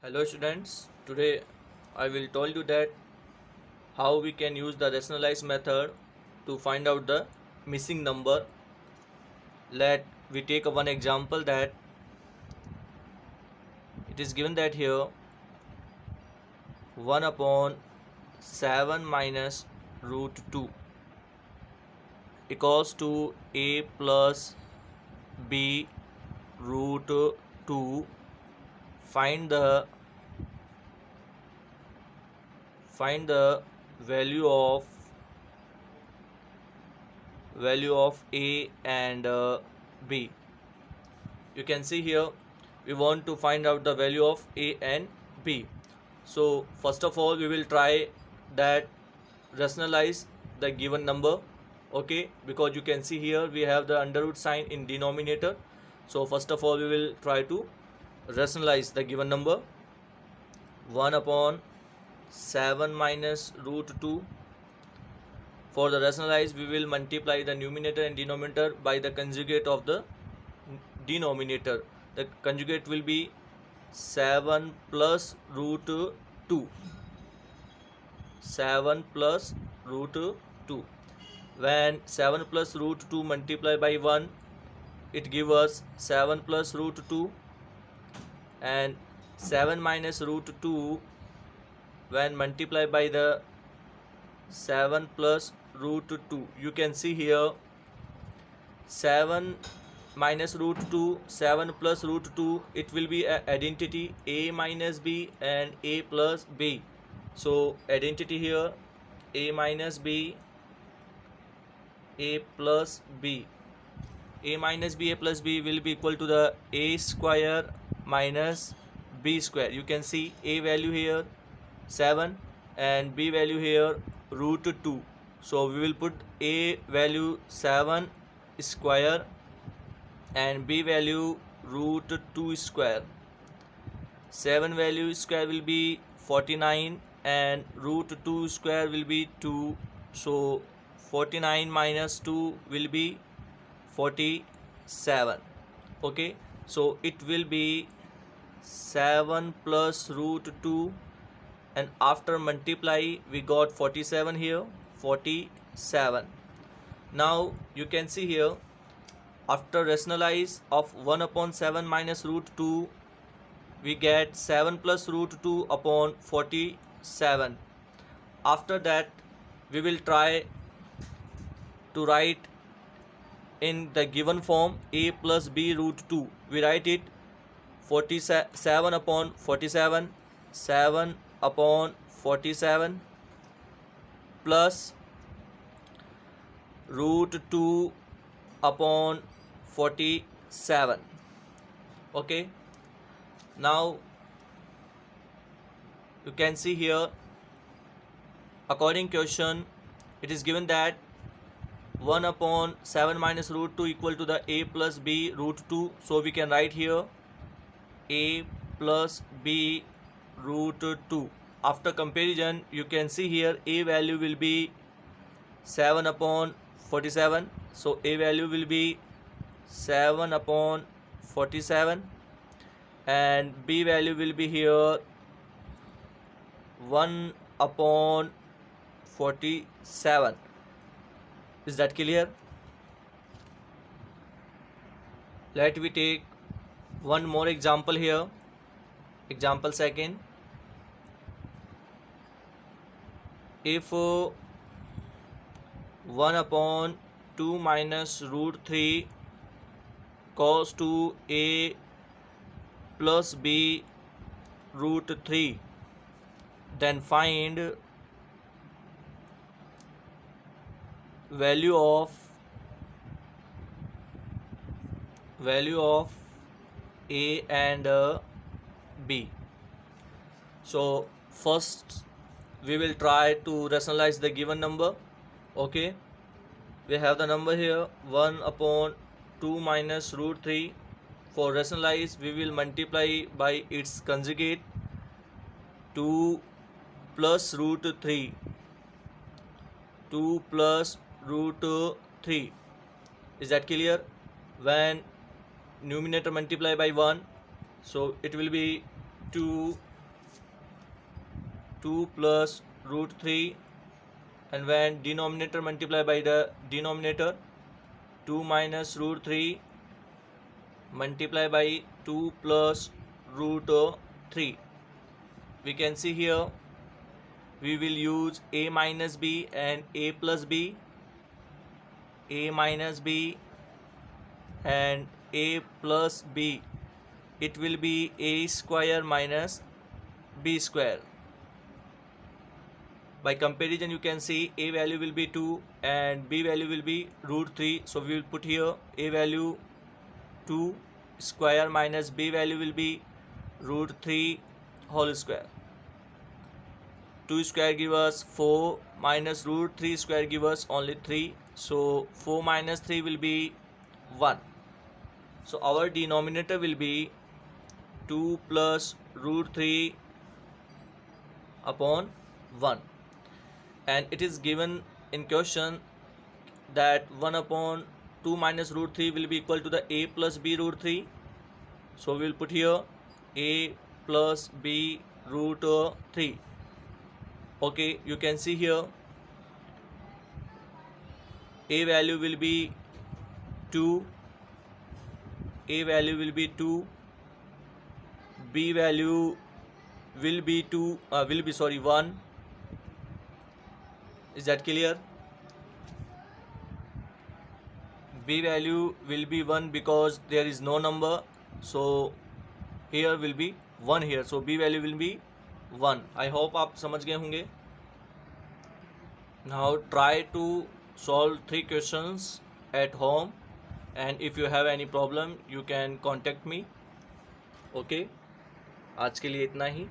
Hello students, today I will tell you that how we can use the rationalize method to find out the missing number. Let we take one example that it is given that here 1 upon 7 minus root 2 equals to a plus b root 2. Find the value of a and b. You can see here we want to find out the value of a and b. So first of all we will try that rationalize the given number, okay, because you can see here we have the under root sign in denominator. So first of all we will try to rationalize the given number 1 upon 7 minus root 2. For the rationalize we will multiply the numerator and denominator by the conjugate of the denominator. The conjugate will be 7 plus root 2. 7 plus root 2. When 7 plus root 2 multiply by 1, it gives us 7 plus root 2, and 7 minus root 2 when multiplied by the 7 plus root 2. You can see here 7 minus root 2, 7 plus root 2, it will be a identity a minus b and a plus b. So identity here a minus b, a plus b. A minus b, a plus b will be equal to the a square minus b square. You can see a value here 7 and b value here root 2. So we will put a value 7 square and b value root 2 square. 7 value square will be 49 and root 2 square will be 2. So 49 minus 2 will be 47. Okay, so it will be 7 plus root 2, and after multiply we got 47 here, 47. Now you can see here after rationalize of 1 upon 7 minus root 2, we get 7 plus root 2 upon 47. After that we will try to write in the given form a plus b root 2. We write it 47 upon 47, 7 upon 47 plus root 2 upon 47. Okay, now you can see here according question it is given that 1 upon 7 minus root 2 equal to the a plus b root 2. So we can write here a plus b root 2. After comparison you can see here a value will be 7 upon 47. So a value will be 7 upon 47 and b value will be here 1 upon 47. Is that clear? Let me take one more example here. Example second. If 1 upon 2 minus root 3 cos to a plus b root 3, then find value of a and b. So first we will try to rationalize the given number. Okay, we have the number here 1 upon 2 minus root 3. For rationalize we will multiply by its conjugate 2 plus root 3, 2 plus root 3. Is that clear? When numerator multiply by 1, so it will be 2 2 plus root 3, and when denominator multiply by the denominator, 2 minus root 3 multiply by 2 plus root 3. We can see here we will use a minus b and a plus b, a minus b and a plus b. It will be a square minus b square. By comparison, you can see a value will be 2 and b value will be root 3. So we will put here a value 2 square minus b value will be root 3 whole square. 2 square give us 4 minus root 3 square give us only 3. So 4 minus 3 will be 1. So our denominator will be 2 plus root 3 upon 1. And it is given in question that 1 upon 2 minus root 3 will be equal to the a plus b root 3. So we will put here a plus b root 3. Okay, you can see here a value will be 2, a value will be 2, b value will be 1. Is that clear? B value will be 1 because there is no number, so here will be 1 here, so B value will be 1. I hope आप समझ गए होंगे. Now try to solve 3 questions at home, and if you have any problem you can contact me. Okay, आज के लिए इतना ही.